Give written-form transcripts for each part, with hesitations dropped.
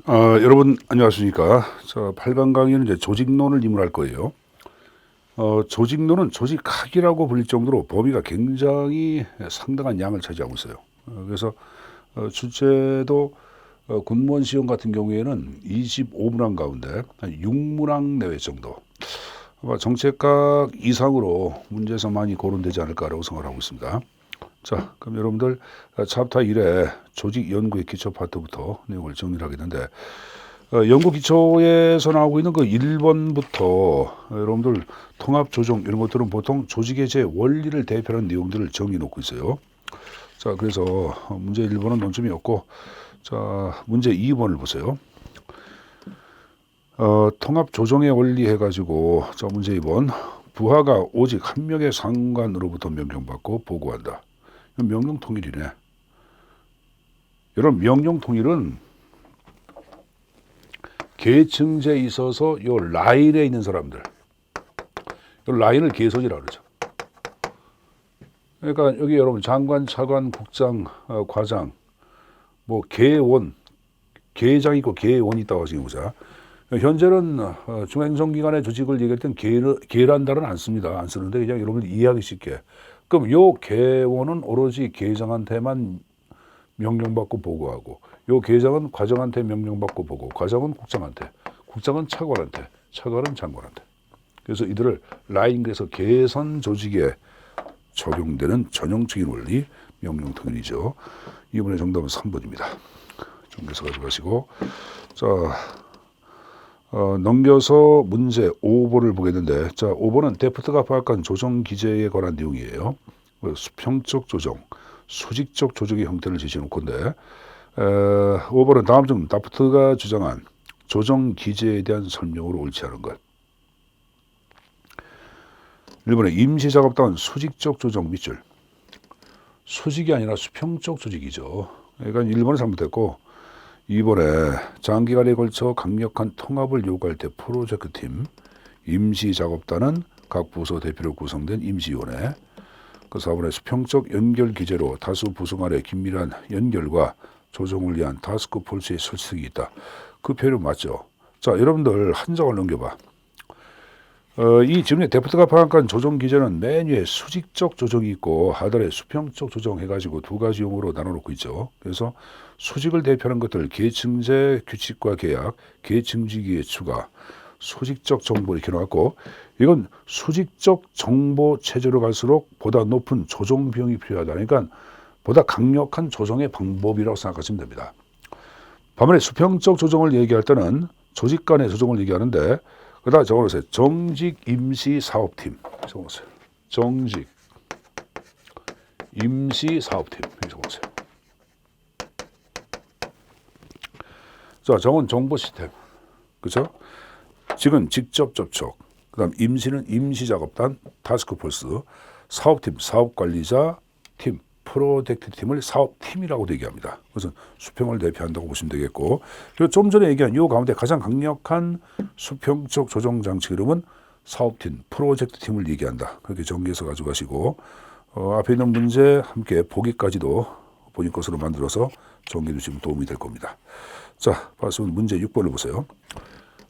여러분 안녕하십니까. 자, 8강 강의는 이제 조직론을 입문할 거예요. 조직론은 조직학이라고 불릴 정도로 범위가 굉장히 상당한 양을 차지하고 있어요. 그래서 출제도 군무원 시험 같은 경우에는 25문항 가운데 한 6문항 내외 정도. 아마 정책학 이상으로 문제에서 많이 거론되지 않을까라고 생각을 하고 있습니다. 자, 그럼 여러분들 챕터 1의 조직 연구의 기초 파트부터 내용을 정리를 하겠는데, 연구 기초에서 나오고 있는 그 1번부터 여러분들 통합 조정 이런 것들은 보통 조직의 제 원리를 대표하는 내용들을 정해 놓고 있어요. 자, 그래서 문제 1번은 논점이었고, 자, 문제 2번을 보세요. 통합 조정의 원리 해가지고, 자, 문제 2번. 부하가 오직 한 명의 상관으로부터 명령받고 보고한다. 명령 통일이네. 여러분, 명령 통일은 계층제에 있어서 요 라인에 있는 사람들, 요 라인을 계소지라 그러죠. 그러니까 여기 여러분 장관, 차관, 국장, 과장, 뭐 계원, 계장 있고 계원 있다고 생각해보자. 현재는 중앙행정기관의 조직을 얘기할 땐 계란 단어는 안 씁니다. 안 쓰는데 그냥 여러분들 이해하기 쉽게. 그럼 요 계원은 오로지 계장한테만 명령받고 보고하고, 요 계장은 과장한테 명령받고 보고, 과장은 국장한테, 국장은 차관한테, 차관은 장관한테. 그래서 이들을 라인, 그래서 계선 조직에 적용되는 전형적인 원리 명령통일이죠. 이번에 정답은 3번입니다. 정리해서 가져가시고, 자, 넘겨서 문제 5번을 보겠는데, 자, 5번은 데프트가 파악한 조정 기제에 관한 내용이에요. 수평적 조정, 수직적 조정의 형태를 제시해 놓건데, 5번은 다음 중 데프트가 주장한 조정 기제에 대한 설명으로 옳지 않은 것. 1번에 임시작업단은 수직적 조정 밑줄. 수직이 아니라 수평적 조직이죠. 그러니까 1번은 잘못됐고, 2번에 장기간에 걸쳐 강력한 통합을 요구할 때 프로젝트팀, 임시작업단은 각 부서 대표로 구성된 임시위원회, 그 4번에 수평적 연결 기제로 다수 부서 간의 긴밀한 연결과 조정을 위한 타스크포스의 설득이 있다. 그 표현은 맞죠? 자, 여러분들 한 장을 넘겨봐. 이 지금의 데프트가 파악한 조정 기제는 맨 위에 수직적 조정이 있고 하단에 수평적 조정 해가지고 두 가지 용어로 나눠놓고 있죠. 그래서 수직을 대표하는 것들 계층제 규칙과 계약, 계층지기의 추가, 수직적 정보 이렇게 나왔고, 이건 수직적 정보 체제로 갈수록 보다 높은 조정 비용이 필요하다. 그러니까 보다 강력한 조정의 방법이라고 생각하시면 됩니다. 반면에 수평적 조정을 얘기할 때는 조직 간의 조정을 얘기하는데, 그다음 적어놓으세요. 정직 임시 사업팀 적어놓으세요. 정직 임시 사업팀 적어놓으세요. 자, 정은 정보 시스템, 그렇죠? 직은 직접 접촉, 그다음 임시는 임시 작업단, 타스크포스, 사업팀, 사업관리자 팀, 프로젝트 팀을 사업팀이라고 얘기합니다. 그래서 수평을 대표한다고 보시면 되겠고, 그리고 좀 전에 얘기한 이 가운데 가장 강력한 수평적 조정 장치 이름은 사업팀, 프로젝트 팀을 얘기한다. 그렇게 정리해서 가져가시고, 앞에 있는 문제 함께 보기까지도 본인 것으로 만들어서 정리해 주시면 도움이 될 겁니다. 자, 봤으면 문제 6번을 보세요.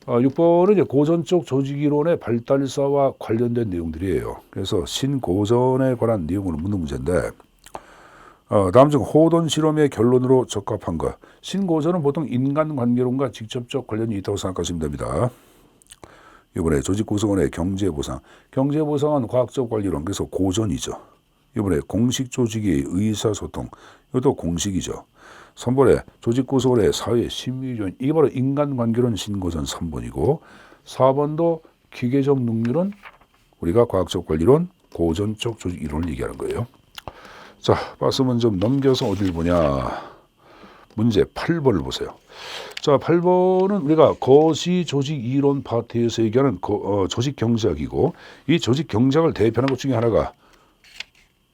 6번은 이제 고전적 조직이론의 발달사와 관련된 내용들이에요. 그래서 신고전에 관한 내용을 묻는 문제인데, 다음 중 호돈 실험의 결론으로 적합한 것. 신고전은 보통 인간관계론과 직접적 관련이 있다고 생각하시면 됩니다. 이번에 조직구성원의 경제보상. 경제보상은 과학적 관리론, 그래서 고전이죠. 이번에 공식조직의 의사소통. 이것도 공식이죠. 3번에 조직구성원의 사회심리론. 이게 바로 인간관계론 신고전 3번이고, 4번도 기계적 능률은 우리가 과학적 관리론, 고전적 조직 이론을 얘기하는 거예요. 자, 봤으면 좀 넘겨서 어딜 보냐. 문제 8번을 보세요. 자, 8번은 우리가 거시조직 이론 파트에서 얘기하는 조직경제학이고, 이 조직경제학을 대표하는 것 중에 하나가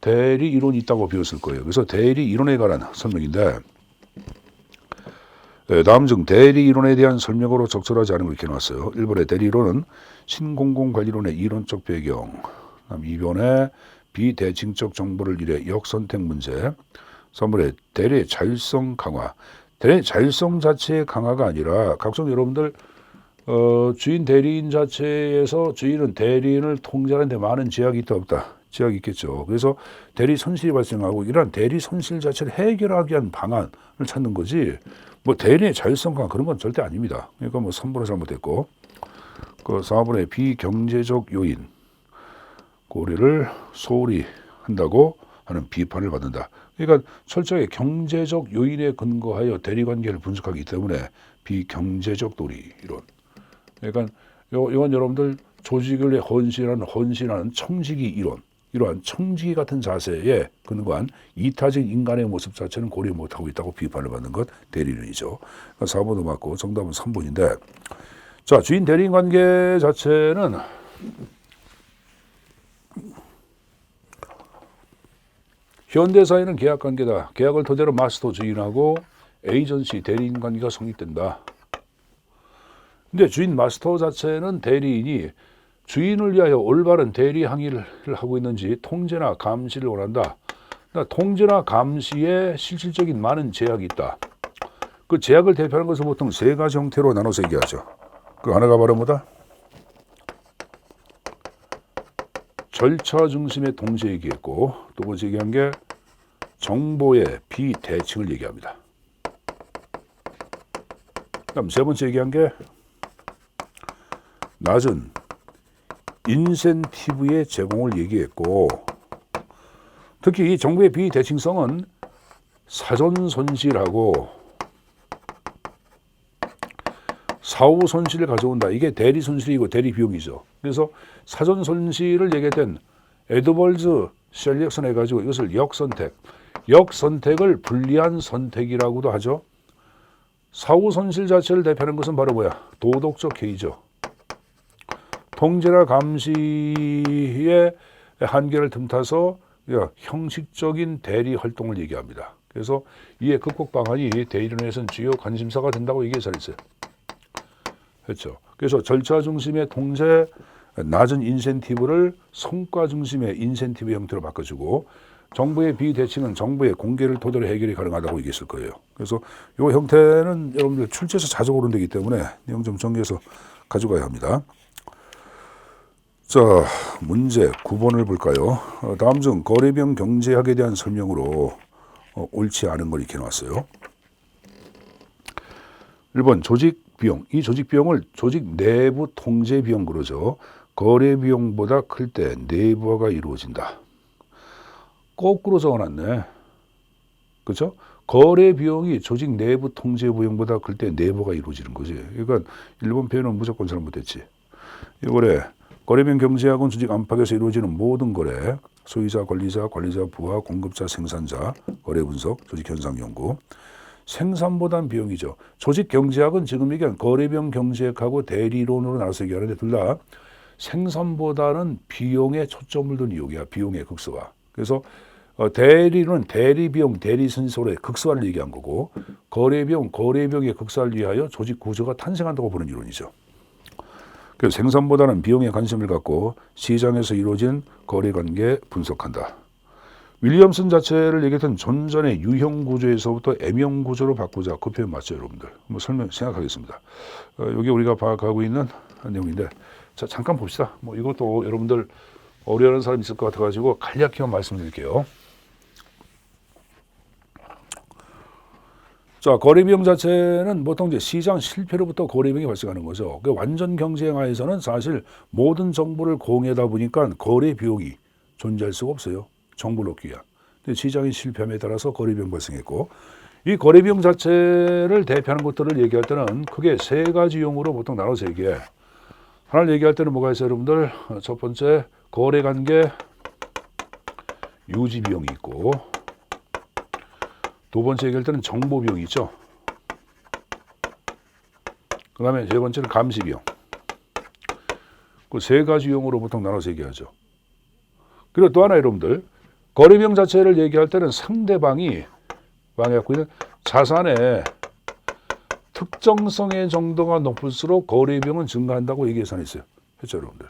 대리 이론이 있다고 배웠을 거예요. 그래서 대리 이론에 관한 설명인데, 다음 중 대리 이론에 대한 설명으로 적절하지 않은 걸 이렇게 나왔어요. 1번의 대리 이론은 신공공관리론의 이론적 배경, 2번의 비대칭적 정보를 이래 역선택 문제, 3번에 대리 자율성 강화, 대리인 자율성 자체의 강화가 아니라 각종 여러분들 주인 대리인 자체에서 주인은 대리인을 통제하는 데 많은 제약이 있다 없다. 제약이 있겠죠. 그래서 대리 손실이 발생하고 이러한 대리 손실 자체를 해결하기 위한 방안을 찾는 거지 뭐 대리인의 자율성 강화 그런 건 절대 아닙니다. 그러니까 뭐 3번에 잘못됐고 그 4번의 비경제적 요인 고려를 소홀히 한다고 하는 비판을 받는다. 그러니까 철저하게 경제적 요인에 근거하여 대리관계를 분석하기 때문에 비경제적 도리 이론. 그러니까 이건 여러분들 조직을 위해 헌신하는 청지기 이론, 이러한 청지기 같은 자세에 근거한 이타적인 인간의 모습 자체는 고려 못하고 있다고 비판을 받는 것 대리론이죠. 그러니까 4번도 맞고 정답은 3번인데 자 주인 대리인 관계 자체는 현대사회는 계약관계다. 계약을 토대로 마스터 주인하고 에이전시 대리인 관계가 성립된다. 근데 주인 마스터 자체는 대리인이 주인을 위하여 올바른 대리 항의를 하고 있는지 통제나 감시를 원한다. 그러니까 통제나 감시에 실질적인 많은 제약이 있다. 그 제약을 대표하는 것을 보통 세 가지 형태로 나눠서 얘기하죠. 그 하나가 바로 뭐다? 절차 중심의 통제 얘기했고 두 번째 얘기한 게 정보의 비대칭을 얘기합니다. 그다음 세 번째 얘기한 게 낮은 인센티브의 제공을 얘기했고 특히 이 정보의 비대칭성은 사전 손실하고 사후 손실을 가져온다. 이게 대리 손실이고 대리 비용이죠. 그래서 사전 손실을 얘기했던 에드벌즈 셀렉션 해가지고 이것을 역선택을 불리한 선택이라고도 하죠. 사후 손실 자체를 대표하는 것은 바로 뭐야? 도덕적 해이죠. 통제나 감시의 한계를 틈타서 형식적인 대리 활동을 얘기합니다. 그래서 이에 극복 방안이 대리론에서는 주요 관심사가 된다고 얘기해 잘 있어요. 그렇죠. 그래서 절차 중심의 통제, 낮은 인센티브를 성과 중심의 인센티브 형태로 바꿔주고 정부의 비대칭은 정부의 공개를 토대로 해결이 가능하다고 얘기했을 거예요. 그래서 이 형태는 여러분들 출제에서 자주 오른되기 때문에 내용 좀 정리해서 가져가야 합니다. 자, 문제 9번을 볼까요? 다음 중 거래비용 경제학에 대한 설명으로 옳지 않은 걸 이렇게 놨어요. 1번 조직 비용. 이 조직 비용을 조직 내부 통제 비용 그러죠. 거래 비용보다 클 때 내부화가 이루어진다. 거꾸로 적어놨네. 그렇죠? 거래 비용이 조직 내부 통제 비용보다 클 때 내부가 이루어지는 거지. 그러니까 1번 표현은 무조건 잘못됐지. 이거래. 거래 비용 경제학은 조직 안팎에서 이루어지는 모든 거래, 소유자, 관리자, 부하, 공급자, 생산자, 거래 분석, 조직 현상 연구. 생산보단 비용이죠. 조직 경제학은 지금 얘기한 거래비용 경제학하고 대리론으로 나눠서 얘기하는데 둘 다 생산보다는 비용에 초점을 둔 이유야. 비용의 극소화. 그래서 대리론은 대리비용, 대리선소의 극소화를 얘기한 거고 거래비용의 극소화를 위하여 조직 구조가 탄생한다고 보는 이론이죠. 그래서 생산보다는 비용에 관심을 갖고 시장에서 이루어진 거래관계 분석한다. 윌리엄슨 자체를 얘기했던 존전의 유형 구조에서부터 M형 구조로 바꾸자. 그 표현 맞죠, 여러분들? 한번 생각하겠습니다. 여기 우리가 파악하고 있는 내용인데, 자, 잠깐 봅시다. 이것도 여러분들 어려워하는 사람 있을 것 같아가지고 간략히만 말씀드릴게요. 자, 거래비용 자체는 보통 이제 시장 실패로부터 거래비용이 발생하는 거죠. 그 완전 경쟁하에서는 사실 모든 정보를 공유하다 보니까 거래비용이 존재할 수가 없어요. 정보를 얻기 위한. 근데 시장의 실패함에 따라서 거래비용 발생했고 이 거래비용 자체를 대표하는 것들을 얘기할 때는 크게 세 가지 용어로 보통 나눠서 얘기해. 하나를 얘기할 때는 뭐가 있어요, 여러분들? 첫 번째 거래관계 유지비용이 있고 두 번째 얘기할 때는 정보비용이 있죠. 그 다음에 세 번째는 감시비용. 그 세 가지 용어로 보통 나눠서 얘기하죠. 그리고 또 하나 여러분들 거래비용 자체를 얘기할 때는 상대방이 갖고 있는 자산의 특정성의 정도가 높을수록 거래비용은 증가한다고 얘기해서 있어요. 했죠, 여러분들.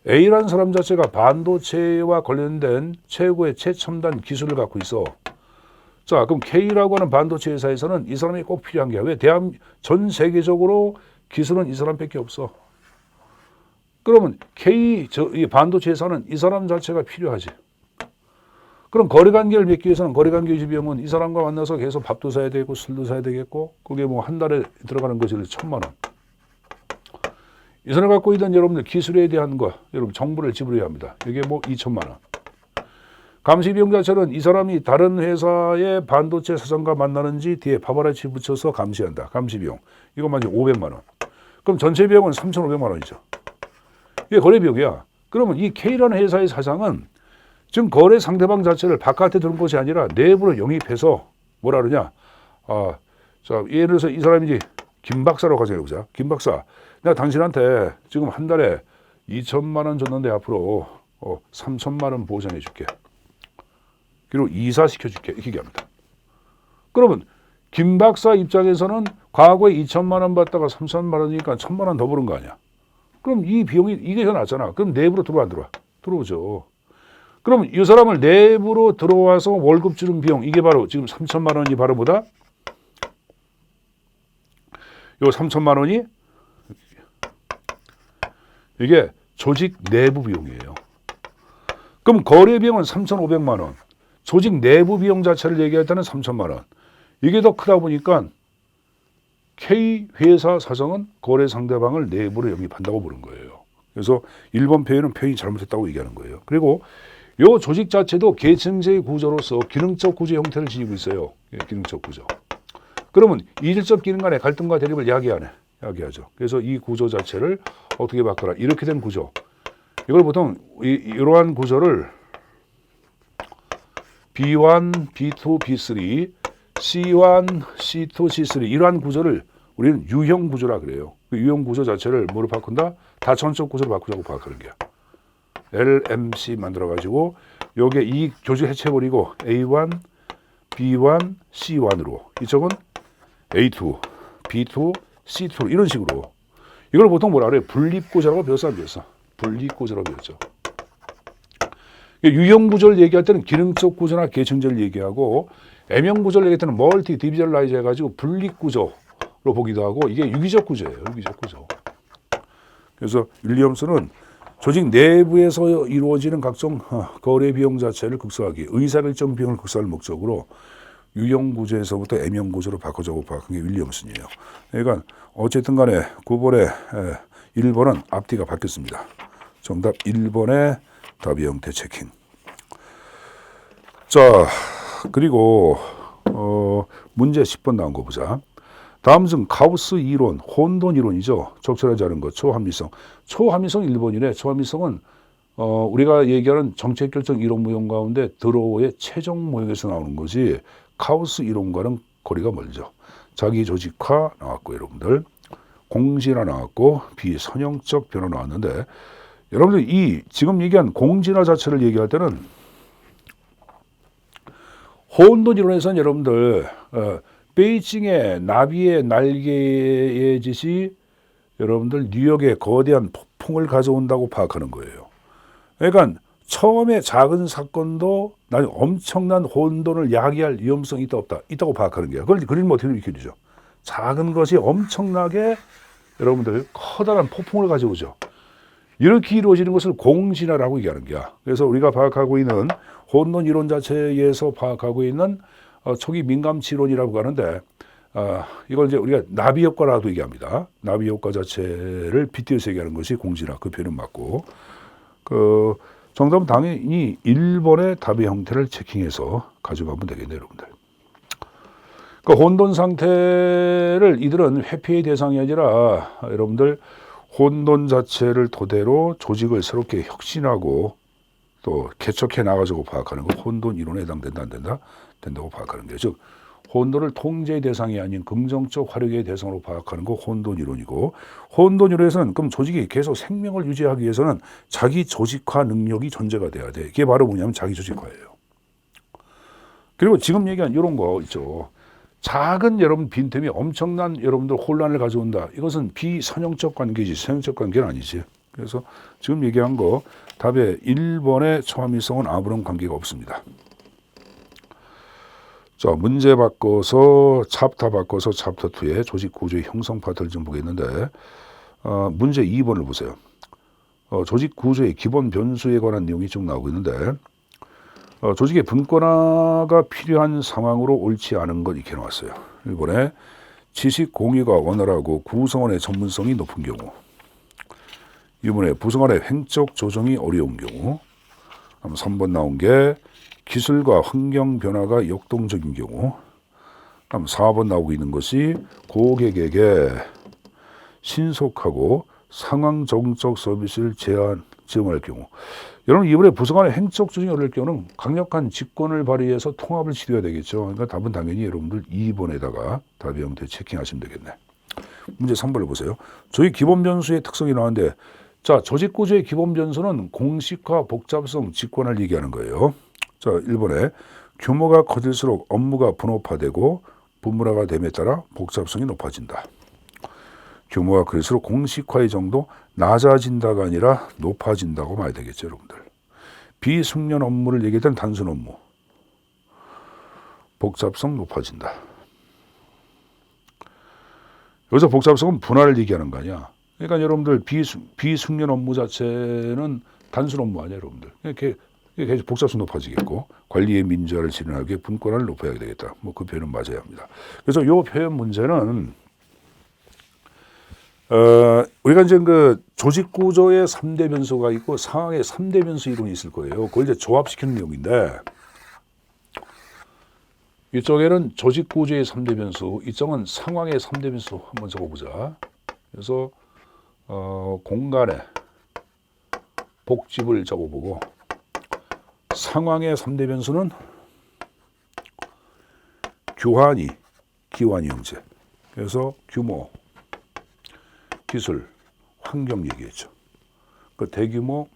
A라는 사람 자체가 반도체와 관련된 최고의 최첨단 기술을 갖고 있어. 자, 그럼 K라고 하는 반도체 회사에서는 이 사람이 꼭 필요한 게 왜? 전 세계적으로 기술은 이 사람밖에 없어. 그러면 이 반도체 회사는 이 사람 자체가 필요하지. 그럼 거래관계를 맺기 위해서는 거래관계 유지 비용은 이 사람과 만나서 계속 밥도 사야 되고 술도 사야 되겠고 그게 뭐 한 달에 들어가는 것이 1,000만 원. 이 사람 갖고 있던 여러분들 기술에 대한 거 여러분 정보를 지불해야 합니다. 이게 뭐 2,000만 원. 감시 비용 자체는 이 사람이 다른 회사의 반도체 사장과 만나는지 뒤에 파바라치 붙여서 감시한다. 감시 비용. 이것만 이제 500만 원. 그럼 전체 비용은 3,500만 원이죠. 이게 거래 비용이야. 그러면 이 K라는 회사의 사장은 지금 거래 상대방 자체를 바깥에 두는 것이 아니라 내부로 영입해서 뭐라 그러냐. 자, 예를 들어서 이 사람이 이제 김 박사라고 가정해보자. 김 박사, 내가 당신한테 지금 한 달에 2,000만 원 줬는데 앞으로 3,000만 원 보전해 줄게. 그리고 이사시켜 줄게. 이렇게 얘기합니다. 그러면 김 박사 입장에서는 과거에 2,000만 원 받다가 3,000만 원이니까 1,000만 원 더 버는 거 아니야. 그럼 이 비용이 이게 더 낫잖아. 그럼 내부로 들어와 안 들어와? 들어오죠. 그럼 이 사람을 내부로 들어와서 월급 주는 비용 이게 바로 지금 3,000만 원이 바로 뭐다? 요 3,000만 원이 이게 조직 내부 비용이에요. 그럼 거래 비용은 3,500만 원. 조직 내부 비용 자체를 얘기할 때는 3,000만 원. 이게 더 크다 보니까 K 회사 사장은 거래 상대방을 내부로 영입한다고 보는 거예요. 그래서 1번 표현은 표현이 잘못했다고 얘기하는 거예요. 그리고 이 조직 자체도 계층제의 구조로서 기능적 구조 형태를 지니고 있어요. 예, 기능적 구조. 그러면 이질적 기능 간의 갈등과 대립을 야기하죠. 그래서 이 구조 자체를 어떻게 바꿔라. 이렇게 된 구조. 이걸 보통 이러한 구조를 B1, B2, B3, C1, C2, C3 이러한 구조를 우리는 유형 구조라 그래요. 그 유형 구조 자체를 뭐로 바꾼다? 다천적 구조로 바꾸자고 파악하는 거야. LMC 만들어가지고 요게 이 조직 해체해버리고 A1, B1, C1으로 이쪽은 A2, B2, C2 이런 식으로 이걸 보통 뭐라 그래요? 분립구조라고 배웠어 안 배웠어? 분립구조라고 배웠죠. 유형 구조를 얘기할 때는 기능적 구조나 계층제를 얘기하고 M형 구조를 얘기할 때는 멀티 디비전라이즈 해가지고 분립구조로 보기도 하고 이게 유기적 구조예요. 유기적 구조. 그래서 윌리엄스는 조직 내부에서 이루어지는 각종 거래 비용 자체를 극소화하기, 의사결정 비용을 극소화할 목적으로 유형 구조에서부터 M형 구조로 바꿔주고 바꾼 게 윌리엄슨이에요. 그러니까 어쨌든 간에 9번에 1번은 앞뒤가 바뀌었습니다. 정답 1번의 답의 형태 체킹. 자, 그리고 문제 10번 나온 거 보자. 다음 중 가우스 이론, 혼돈 이론이죠. 적절하지 않은 것, 초합리성. 초합리성 1번이래. 초합리성은 우리가 얘기하는 정책결정 이론 모형 가운데 드로우의 최종 모형에서 나오는 거지 가우스 이론과는 거리가 멀죠. 자기 조직화 나왔고 여러분들 공진화 나왔고 비선형적 변화 나왔는데 여러분들 이 지금 얘기한 공진화 자체를 얘기할 때는 혼돈 이론에서는 여러분들 베이징의 나비의 날개의 짓이 여러분들 뉴욕에 거대한 폭풍을 가져온다고 파악하는 거예요. 그러니까 처음에 작은 사건도 나중에 엄청난 혼돈을 야기할 위험성이 있다 없다 있다고 파악하는 거예요. 그걸 그림 어떻게 이렇게 되죠? 작은 것이 엄청나게 여러분들 커다란 폭풍을 가져오죠. 이렇게 이루어지는 것을 공진화라고 얘기하는 거야. 그래서 우리가 파악하고 있는 혼돈 이론 자체에서 파악하고 있는 초기 민감치 이론이라고 하는데 이걸 이제 우리가 나비 효과라도 얘기합니다. 나비 효과 자체를 빗대어서 얘기하는 것이 공진화 그 표현은 맞고 그 정답은 당연히 1번의 답의 형태를 체킹해서 가져가면 되겠네요, 여러분들. 그 혼돈 상태를 이들은 회피의 대상이 아니라 여러분들 혼돈 자체를 토대로 조직을 새롭게 혁신하고 또 개척해 나가자고 파악하는 거 혼돈 이론에 해당된다 안 된다? 된다고 파악하는 거예요. 즉 혼돈을 통제의 대상이 아닌 긍정적 활용의 대상으로 파악하는 거 혼돈 이론이고 혼돈 이론에서는 그럼 조직이 계속 생명을 유지하기 위해서는 자기 조직화 능력이 존재가 돼야 돼. 이게 바로 뭐냐면 자기 조직화예요. 그리고 지금 얘기한 이런 거 있죠. 작은 여러분 빈틈이 엄청난 여러분들 혼란을 가져온다. 이것은 비선형적 관계지 선형적 관계는 아니지. 그래서 지금 얘기한 거 답의 1번의 초합리성은 아무런 관계가 없습니다. 자, 문제 바꿔서 챕터 바꿔서 챕터 2의 조직 구조의 형성 파트를 좀 보겠는데 문제 2번을 보세요. 조직 구조의 기본 변수에 관한 내용이 쭉 나오고 있는데 조직의 분권화가 필요한 상황으로 옳지 않은 것 이렇게 나왔어요. 1번에 지식 공유가 원활하고 구성원의 전문성이 높은 경우, 2번에 구성원의 횡적 조정이 어려운 경우, 3번 나온 게 기술과 환경 변화가 역동적인 경우, 4번 나오고 있는 것이 고객에게 신속하고 상황 적응적 서비스를 제공할 경우. 여러분 이번에 부서간의 행적 조정이 어려울 경우는 강력한 직권을 발휘해서 통합을 시도해야 되겠죠. 그러니까 답은 당연히 여러분들 2번에다가 답의 형태 체킹하시면 되겠네. 문제 3번을 보세요. 조직 기본 변수의 특성이 나왔는데 자, 조직 구조의 기본 변수는 공식화, 복잡성, 직권을 얘기하는 거예요. 자, 1번에 규모가 커질수록 업무가 분업화되고 분문화가 됨에 따라 복잡성이 높아진다. 규모가 클수록 공식화의 정도 낮아진다가 아니라 높아진다고 말해야 되겠죠, 여러분들. 비숙련 업무를 얘기할 때는 단순 업무. 복잡성 높아진다. 여기서 복잡성은 분할을 얘기하는 거 아니야. 그러니까 여러분들 비숙련 업무 자체는 단순 업무 아니야, 여러분들. 계속 복잡성 높아지겠고 관리의 민주화를 실현하기 위해 분권화를 높여야 되겠다. 뭐 그 표현은 맞아야 합니다. 그래서 이 표현 문제는 우리가 이제 그 조직 구조의 3대 변수가 있고 상황의 3대 변수 이론이 있을 거예요. 그걸 이제 조합시키는 내용인데 이쪽에는 조직 구조의 3대 변수, 이쪽은 상황의 3대 변수 한번 적어보자. 그래서 공간에 복집을 적어보고 상황의 3대 변수는 규환이, 기환이 형제. 그래서 규모, 기술, 환경 얘기했죠. 그 대규모,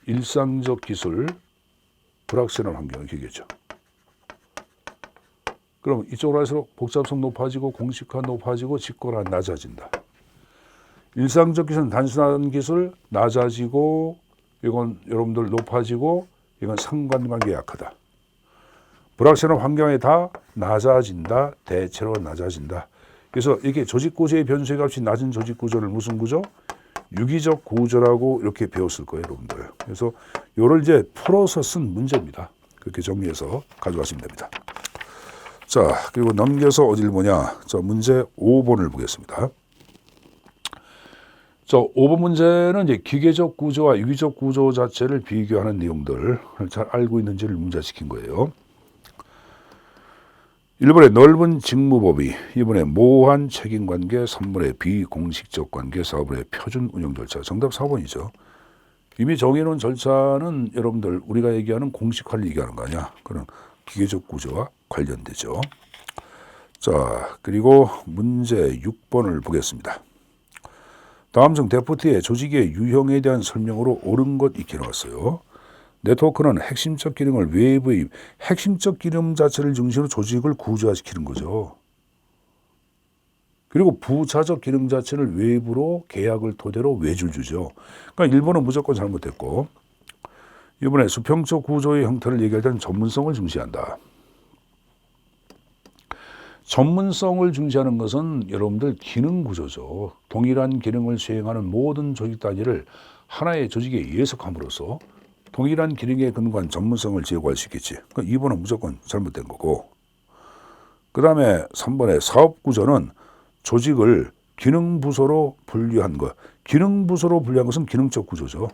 일상적 기술, 불확실한 환경을 얘기했죠. 그럼 이쪽으로 할수록 복잡성 높아지고 공식화 높아지고 직권화 낮아진다. 일상적 기술은 단순한 기술 낮아지고 이건 여러분들 높아지고 이건 상관관계 약하다. 불확실한 환경에 다 낮아진다. 대체로 낮아진다. 그래서 이게 조직 구조의 변수의 값이 낮은 조직 구조를 무슨 구조? 유기적 구조라고 이렇게 배웠을 거예요, 여러분들. 그래서 이걸 이제 풀어서 쓴 문제입니다. 그렇게 정리해서 가져가시면 됩니다. 자, 그리고 넘겨서 어딜 보냐? 자, 문제 5번을 보겠습니다. 자, 5번 문제는 이제 기계적 구조와 유기적 구조 자체를 비교하는 내용들을 잘 알고 있는지를 문제시킨 거예요. 1번에 넓은 직무범위, 2번에 모호한 책임관계, 3번에 비공식적 관계, 4번에 표준 운영 절차. 정답 4번이죠. 이미 정해놓은 절차는 여러분들 우리가 얘기하는 공식화를 얘기하는 거 아니야. 그런 기계적 구조와 관련되죠. 자, 그리고 문제 6번을 보겠습니다. 다음 중 데프트의 조직의 유형에 대한 설명으로 옳은 것 익히 나왔어요. 네트워크는 핵심적 기능을 외부의 핵심적 기능 자체를 중심으로 조직을 구조화시키는 거죠. 그리고 부차적 기능 자체를 외부로 계약을 토대로 외주를 주죠. 그러니까 1번은 무조건 잘못됐고 이번에 수평적 구조의 형태를 얘기할 때는 전문성을 중시한다. 전문성을 중시하는 것은 여러분들 기능 구조죠. 동일한 기능을 수행하는 모든 조직 단위를 하나의 조직에 예속함으로써 동일한 기능에 근거한 전문성을 제고할 수 있겠지. 그러니까 2번은 무조건 잘못된 거고. 그 다음에 3번의 사업 구조는 조직을 기능 부서로 분류한 것. 기능 부서로 분류한 것은 기능적 구조죠.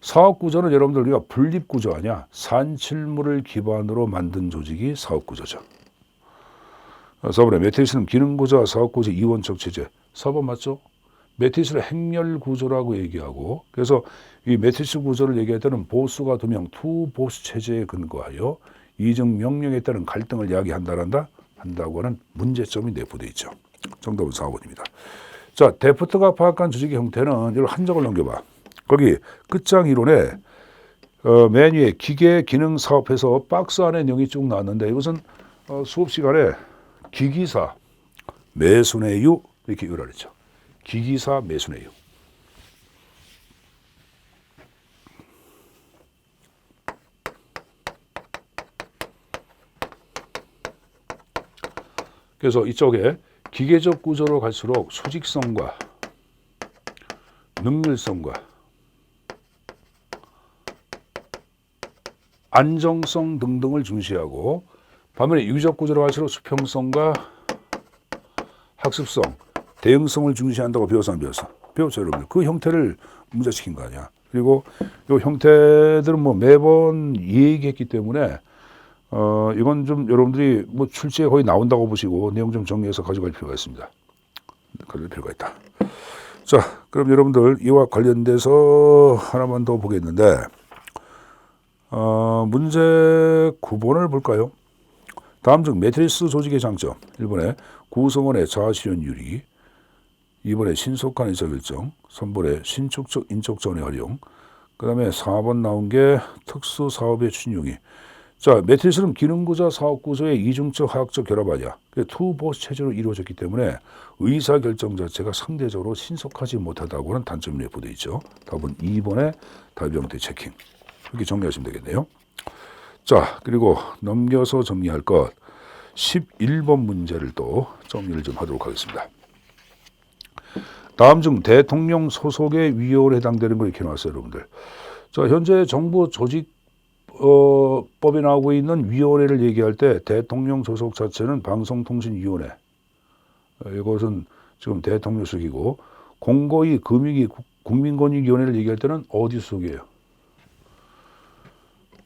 사업 구조는 여러분들 우리가 분립 구조 아니야. 산출물을 기반으로 만든 조직이 사업 구조죠. 4번에 매트리스는 기능 구조와 사업 구조 이원적 체제. 4번 맞죠? 매트리스를 행렬 구조라고 얘기하고 그래서 이 매트리스 구조를 얘기할 때는 보수가 2명 투 보수 체제에 근거하여 이중 명령에 따른 갈등을 한다고 하는 문제점이 내포되어 있죠. 정답은 4번입니다. 자, 데프트가 파악한 조직의 형태는 이걸 한 장을 넘겨봐. 거기 끝장 이론에 맨 위에 기계 기능 사업에서 박스 안에 내용이 쭉 나왔는데 이것은 수업 시간에 기기사 매순회유 이렇게 요약했죠. 기기사 매순회유. 그래서 이쪽에 기계적 구조로 갈수록 수직성과 능률성과 안정성 등등을 중시하고 반면에 유기적 구조로 갈수록 수평성과 학습성, 대응성을 중시한다고 배워서 안 배웠어? 배웠죠, 여러분들. 그 형태를 문제시킨 거 아니야. 그리고 이 형태들은 뭐 매번 얘기했기 때문에 이건 좀 여러분들이 뭐 출제에 거의 나온다고 보시고 내용 좀 정리해서 가져갈 필요가 있습니다. 가져갈 필요가 있다. 자, 그럼 여러분들 이와 관련돼서 하나만 더 보겠는데 문제 9번을 볼까요? 다음 중 매트리스 조직의 장점 1번에 구성원의 자아실현율이 2번에 신속한 의사결정 3번에 신축적 인적전의 활용 그 다음에 4번 나온 게 특수사업의 준용이 자 매트리스는 기능구조 사업구조의 이중적 화학적 결합 아니야. 투보스 체제로 이루어졌기 때문에 의사결정 자체가 상대적으로 신속하지 못하다고는 단점이 내포되어 있죠. 답은 2번의 답 형태 체킹 이렇게 정리하시면 되겠네요. 자 그리고 넘겨서 정리할 것 11번 문제를 또 정리를 좀 하도록 하겠습니다. 다음 중 대통령 소속의 위원회에 해당되는 걸 이렇게 놨어요, 여러분들. 자 현재 정부 조직 법에 나오고 있는 위원회를 얘기할 때 대통령 소속 자체는 방송통신위원회 이것은 지금 대통령 소속이고 공고위 금융위 국민권익위원회를 얘기할 때는 어디 소속이에요?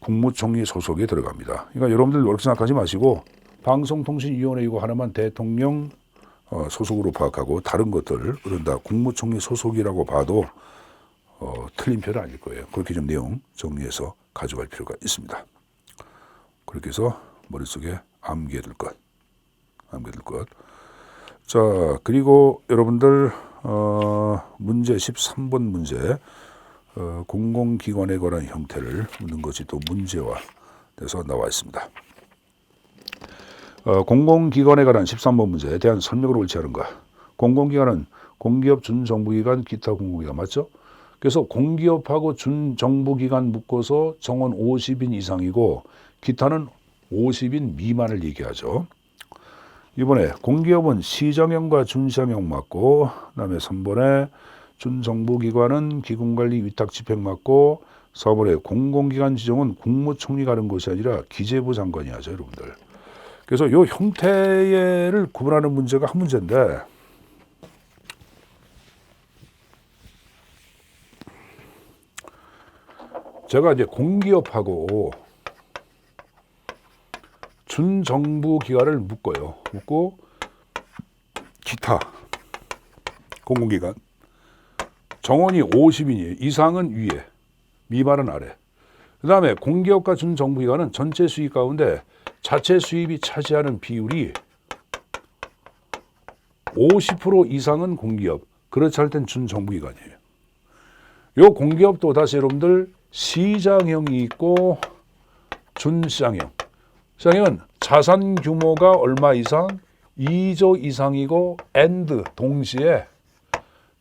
국무총리 소속에 들어갑니다. 그러니까 여러분들 그렇게 생각하지 마시고 방송통신위원회 이거 하나만 대통령 소속으로 파악하고 다른 것들을 다 국무총리 소속이라고 봐도 틀린 표는 아닐 거예요. 그렇게 좀 내용 정리해서 가져갈 필요가 있습니다. 그렇게 해서 머릿속에 암기해둘 것. 자, 그리고 여러분들 문제 13번 문제 공공기관에 관한 형태를 묻는 것이 또 문제화 돼서 나와 있습니다. 공공기관에 관한 13번 문제에 대한 설명을 옳지 않은가. 공공기관은 공기업, 준정부기관, 기타 공공기관 맞죠? 그래서 공기업하고 준정부기관 묶어서 정원 50인 이상이고 기타는 50인 미만을 얘기하죠. 이번에 공기업은 시정형과 준시정형 맞고 그다음에 3번에 준정부기관은 기금관리 위탁집행 맞고 4번에 공공기관 지정은 국무총리가 하는 것이 아니라 기재부 장관이 하죠, 여러분들. 그래서 이 형태를 구분하는 문제가 한 문제인데 제가 이제 공기업하고 준정부 기관을 묶어요. 묶고 기타 공공기관 정원이 50인이에요. 이상은 위에, 미만은 아래. 그 다음에 공기업과 준정부기관은 전체 수입 가운데 자체 수입이 차지하는 비율이 50% 이상은 공기업, 그렇지 않을 땐 준정부기관이에요. 요 공기업도 다시 여러분들 시장형이 있고 준시장형. 시장형은 자산 규모가 얼마 이상, 2조 이상이고 and 동시에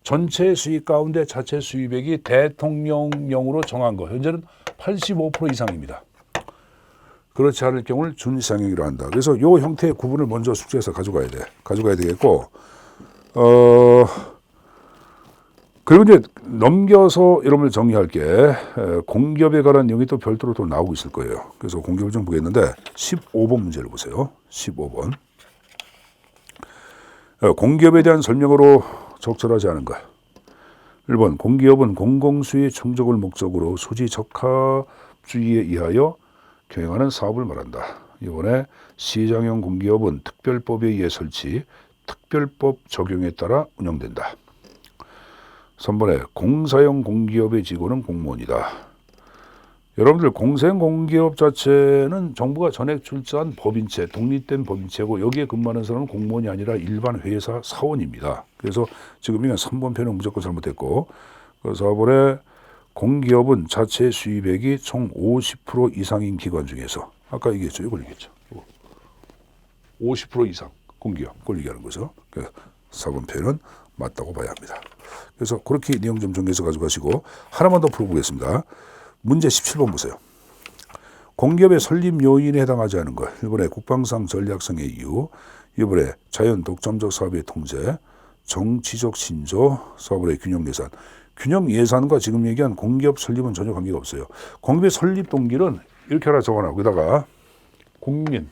전체 수입 가운데 자체 수입액이 대통령령으로 정한 거. 현재는 85% 이상입니다. 그렇지 않을 경우를 준시장형이라고 한다. 그래서 이 형태의 구분을 먼저 숙제에서 가져가야 되겠고, 그리고 이제 넘겨서 여러분을 정리할게. 공기업에 관한 내용이 또 별도로 또 나오고 있을 거예요. 그래서 공기업을 좀 보겠는데 15번 문제를 보세요. 15번. 공기업에 대한 설명으로 적절하지 않은가. 1번 공기업은 공공수의 충족을 목적으로 수지적합주의에 의하여 경영하는 사업을 말한다. 이번에 시장형 공기업은 특별법에 의해 설치, 특별법 적용에 따라 운영된다. 3번에 공사형 공기업의 직원은 공무원이다. 여러분들 공사형 공기업 자체는 정부가 전액 출자한 법인체, 독립된 법인체고 여기에 근무하는 사람은 공무원이 아니라 일반 회사 사원입니다. 그래서 지금 이건 3번 표는 무조건 잘못됐고, 그래서 4번에 공기업은 자체 수입액이 총 50% 이상인 기관 중에서 아까 얘기했죠. 이걸 얘기했죠. 50% 이상 공기업 그걸 얘기하는 거죠. 그래서 4번 표현은 맞다고 봐야 합니다. 그래서 그렇게 내용 좀 정리해서 가져가시고 하나만 더 풀어보겠습니다. 문제 17번 보세요. 공기업의 설립 요인에 해당하지 않은 것. 1번에 국방상 전략성의 이유, 이번에 자연 독점적 사업의 통제, 정치적 신조, 사업의 균형 예산. 균형 예산과 지금 얘기한 공기업 설립은 전혀 관계가 없어요. 공기업 설립 동기는 이렇게 하나 적어놔. 거기다가 국민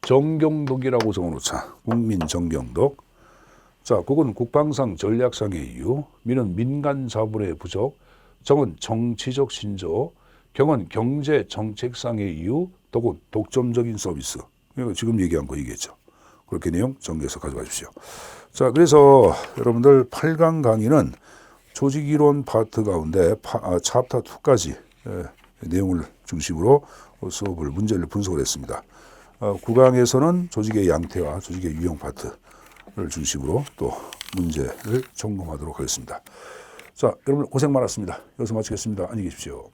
정경독이라고 적어놓자. 국민 정경독. 자, 그건 국방상 전략상의 이유, 민은 민간 자본의 부족, 정은 정치적 신조, 경은 경제 정책상의 이유, 독은 독점적인 서비스. 그러니까 지금 얘기한 거 얘기했죠. 그렇게 내용 정리해서 가져가십시오. 자, 그래서 여러분들 8강 강의는 조직이론 파트 가운데 챕터 2까지 내용을 중심으로 수업을 문제를 분석을 했습니다. 9강에서는 조직의 양태와 조직의 유형 파트를 중심으로 또 문제를 점검하도록 하겠습니다. 자, 여러분 고생 많았습니다. 여기서 마치겠습니다. 안녕히 계십시오.